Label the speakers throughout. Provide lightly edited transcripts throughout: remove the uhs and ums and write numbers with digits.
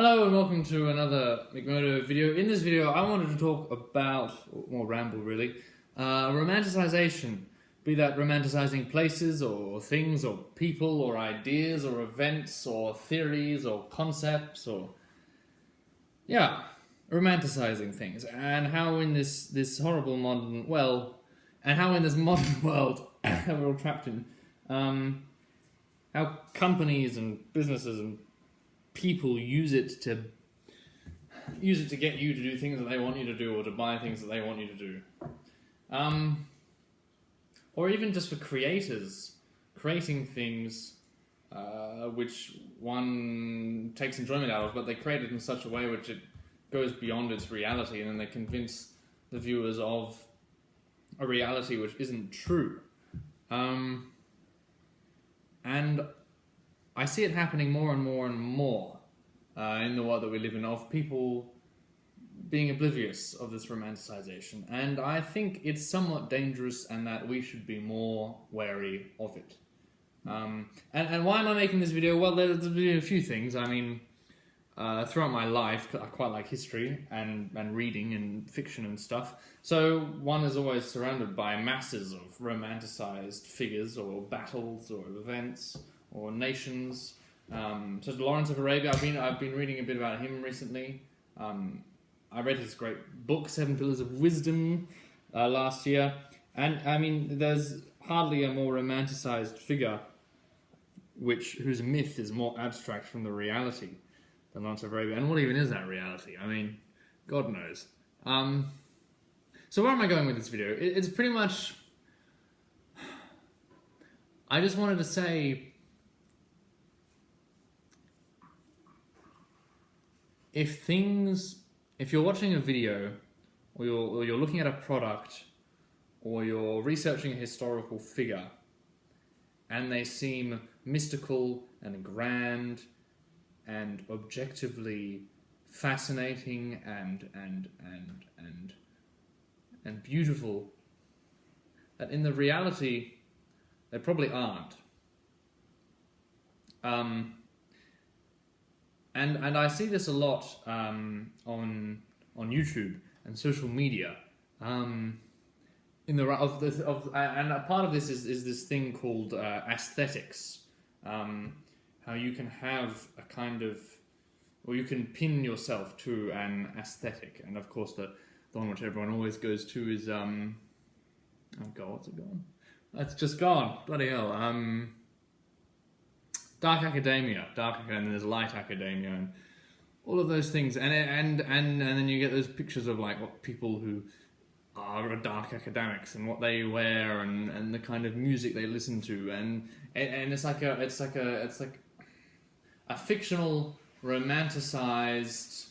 Speaker 1: Hello and welcome to another McMurdo video. In this video I wanted to talk about, or more ramble really, romanticization. Be that romanticizing places or things or people or ideas or events or theories or concepts or... yeah, romanticizing things. And how in this horrible modern... how in this modern world that we're all trapped in, how companies and businesses and people use it to get you to do things that they want you to do, or to buy things that they want you to do, or even just for creators creating things which one takes enjoyment out of, but they create it in such a way which it goes beyond its reality, and then they convince the viewers of a reality which isn't true. And I see it happening more and more and more in the world that we live in, of people being oblivious of this romanticization. And I think it's somewhat dangerous, and that we should be more wary of it. And why am I making this video? Well, there's been a few things. I mean, throughout my life, I quite like history and reading and fiction and stuff. So one is always surrounded by masses of romanticized figures or battles or events or nations. So Lawrence of Arabia, I've been reading a bit about him recently. I read his great book, Seven Pillars of Wisdom, last year. And I mean, there's hardly a more romanticized figure whose myth is more abstract from the reality than Lawrence of Arabia. And what even is that reality? I mean, God knows. So where am I going with this video? It's pretty much... I just wanted to say... if you're watching a video, or you're looking at a product, or you're researching a historical figure, and they seem mystical and grand and objectively fascinating and beautiful, that in the reality they probably aren't. And I see this a lot on YouTube and social media. And a part of this is this thing called aesthetics. How you can have a kind of, or you can pin yourself to an aesthetic. And of course the one which everyone always goes to is oh god, what's it gone? It's just gone. Bloody hell. Dark academia, and then there's light academia, and all of those things, and then you get those pictures of like what people who are dark academics and what they wear, and the kind of music they listen to, and it's like a fictional, romanticized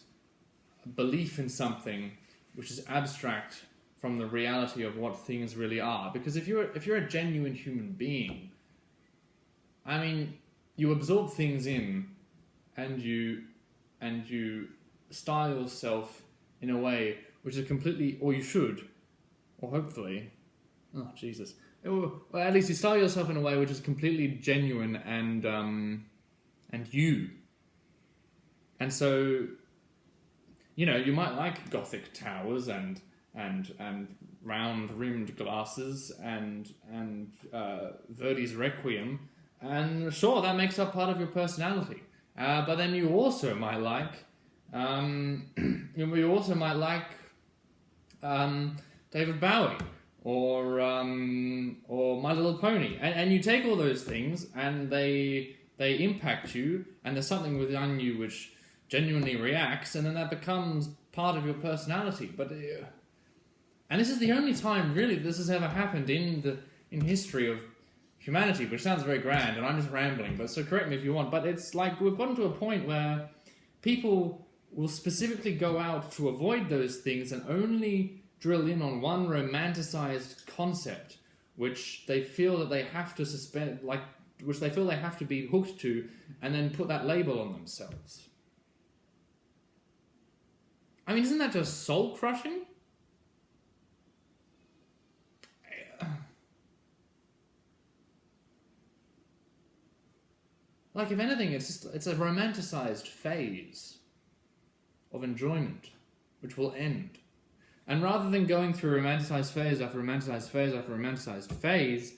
Speaker 1: belief in something which is abstract from the reality of what things really are. Because if you're a genuine human being, I mean, you absorb things in, and you style yourself in a way which is completely, or you should, or hopefully, oh Jesus, well, at least you style yourself in a way which is completely genuine and you. And so, you know, you might like Gothic towers and round rimmed glasses and Verdi's Requiem. And sure, that makes up part of your personality. But then you also might like, David Bowie or My Little Pony, and you take all those things and they impact you, and there's something within you which genuinely reacts, and then that becomes part of your personality. But and this is the only time really this has ever happened in history of humanity, which sounds very grand, and I'm just rambling, but so correct me if you want, but it's like we've gotten to a point where people will specifically go out to avoid those things and only drill in on one romanticized concept, which they feel that they have to suspend, like, which they feel they have to be hooked to, and then put that label on themselves. I mean, isn't that just soul-crushing? Like, if anything, it's a romanticized phase of enjoyment, which will end. And rather than going through romanticized phase after romanticized phase after romanticized phase,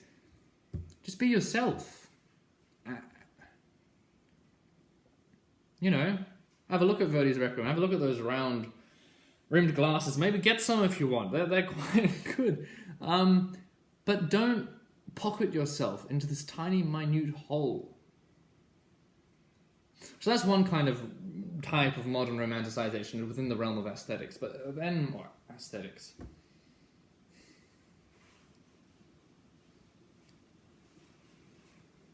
Speaker 1: just be yourself. You know, have a look at Verdi's Requiem, have a look at those round rimmed glasses. Maybe get some if you want. They're quite good. But don't pocket yourself into this tiny, minute hole. So that's one kind of type of modern romanticization within the realm of aesthetics. But then more aesthetics.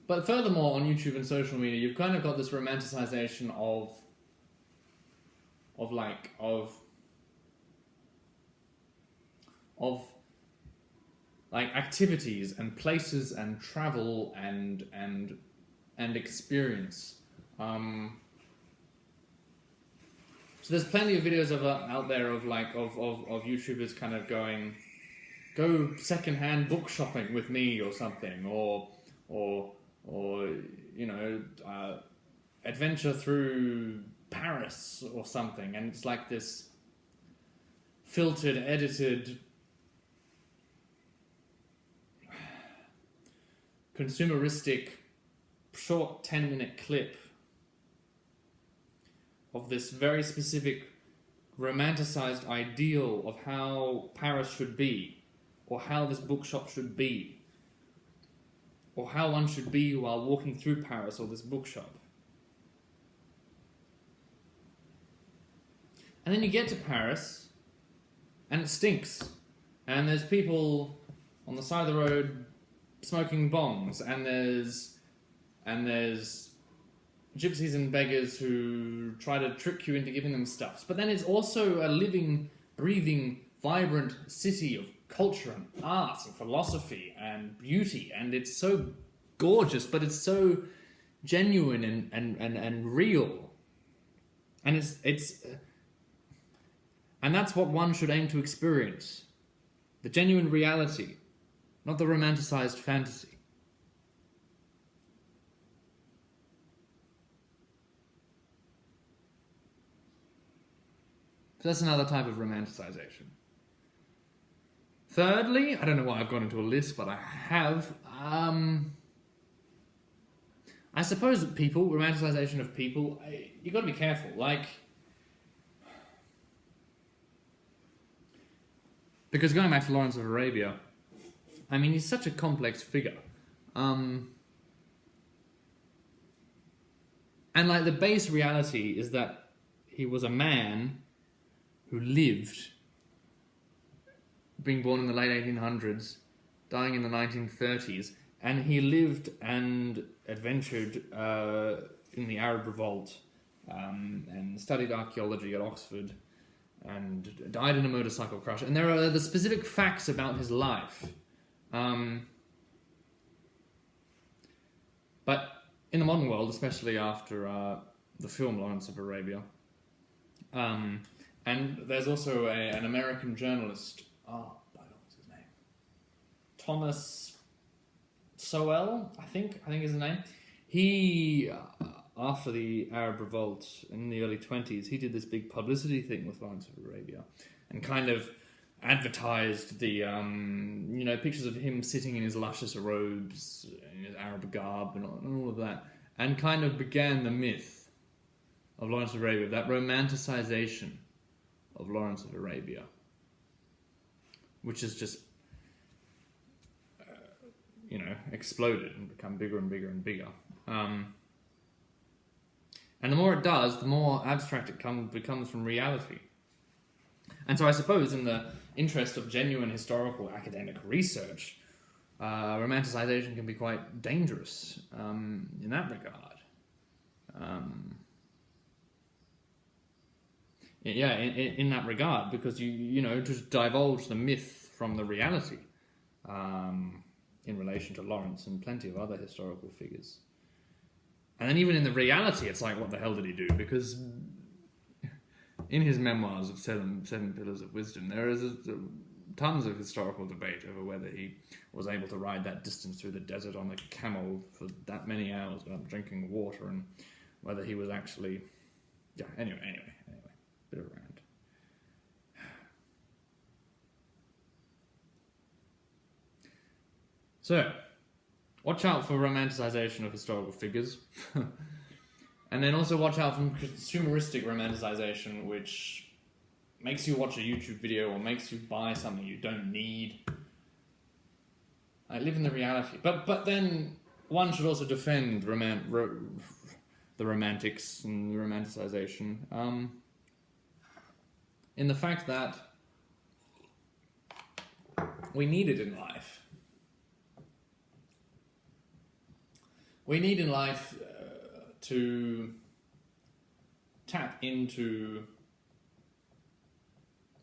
Speaker 1: But furthermore, on YouTube and social media, you've kind of got this romanticization of activities and places and travel and experience. So there's plenty of videos out there of YouTubers kind of going, go secondhand book shopping with me or something, or you know, adventure through Paris or something, and it's like this filtered, edited, consumeristic, short 10-minute clip of this very specific romanticized ideal of how Paris should be, or how this bookshop should be, or how one should be while walking through Paris or this bookshop. And then you get to Paris, and it stinks. And there's people on the side of the road smoking bongs, and there's gypsies and beggars who try to trick you into giving them stuff. But then it's also a living, breathing, vibrant city of culture and art and philosophy and beauty, and it's so gorgeous, but it's so genuine and real, and it's and that's what one should aim to experience: the genuine reality, not the romanticized fantasy. So that's another type of romanticization. Thirdly, I don't know why I've gone into a list, but I have. I suppose that people, romanticization of people, you've got to be careful. Because going back to Lawrence of Arabia, I mean, he's such a complex figure. And the base reality is that he was a man who lived, being born in the late 1800s, dying in the 1930s, and he lived and adventured in the Arab Revolt, and studied archaeology at Oxford, and died in a motorcycle crash. And there are the specific facts about his life. But in the modern world, especially after the film Lawrence of Arabia, and there's also an American journalist, what's his name? Thomas Sowell, I think is his name. He, after the Arab Revolt in the early 20s, he did this big publicity thing with Lawrence of Arabia, and kind of advertised the, pictures of him sitting in his luscious robes, in his Arab garb, and all of that, and kind of began the myth of Lawrence of Arabia, that romanticization of Lawrence of Arabia, which has just, exploded and become bigger and bigger and bigger. And the more it does, the more abstract it becomes from reality. And so I suppose in the interest of genuine historical academic research, romanticization can be quite dangerous in that regard. In that regard, because you just divulge the myth from the reality in relation to Lawrence and plenty of other historical figures. And then even in the reality, it's like, what the hell did he do? Because in his memoirs of Seven Pillars of Wisdom, there is tons of historical debate over whether he was able to ride that distance through the desert on a camel for that many hours without drinking water, and whether he was actually... Anyway. Bit So, watch out for romanticization of historical figures. And then also watch out from consumeristic romanticization, which makes you watch a YouTube video or makes you buy something you don't need. I live in the reality. But then one should also defend the romantics and the romanticization in the fact that we need it in life. We need in life to tap into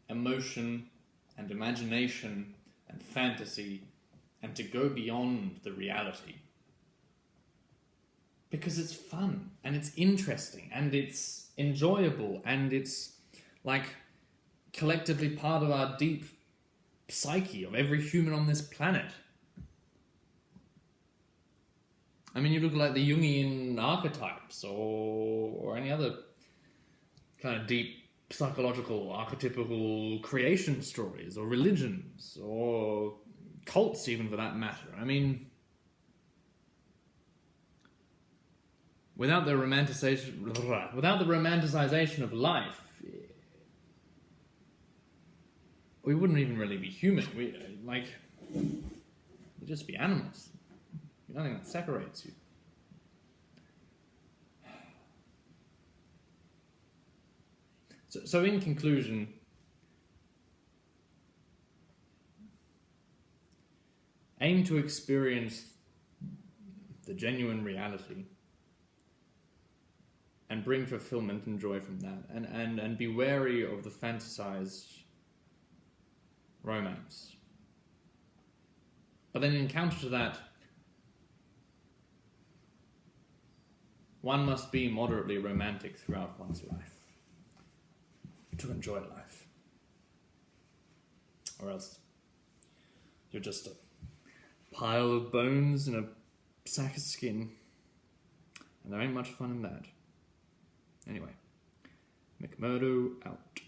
Speaker 1: emotion and imagination and fantasy and to go beyond the reality. Because it's fun and it's interesting and it's enjoyable and it's like collectively part of our deep psyche of every human on this planet. I mean, you look like the Jungian archetypes or any other kind of deep psychological, archetypical creation stories or religions or cults even for that matter. I mean, without the romanticization of life, we wouldn't even really be human. We'd just be animals. Nothing that separates you. So in conclusion, aim to experience the genuine reality and bring fulfillment and joy from that. And be wary of the fantasized romance. But then in counter to that, one must be moderately romantic throughout one's life to enjoy life. Or else you're just a pile of bones and a sack of skin. And there ain't much fun in that. Anyway, McMurdo out.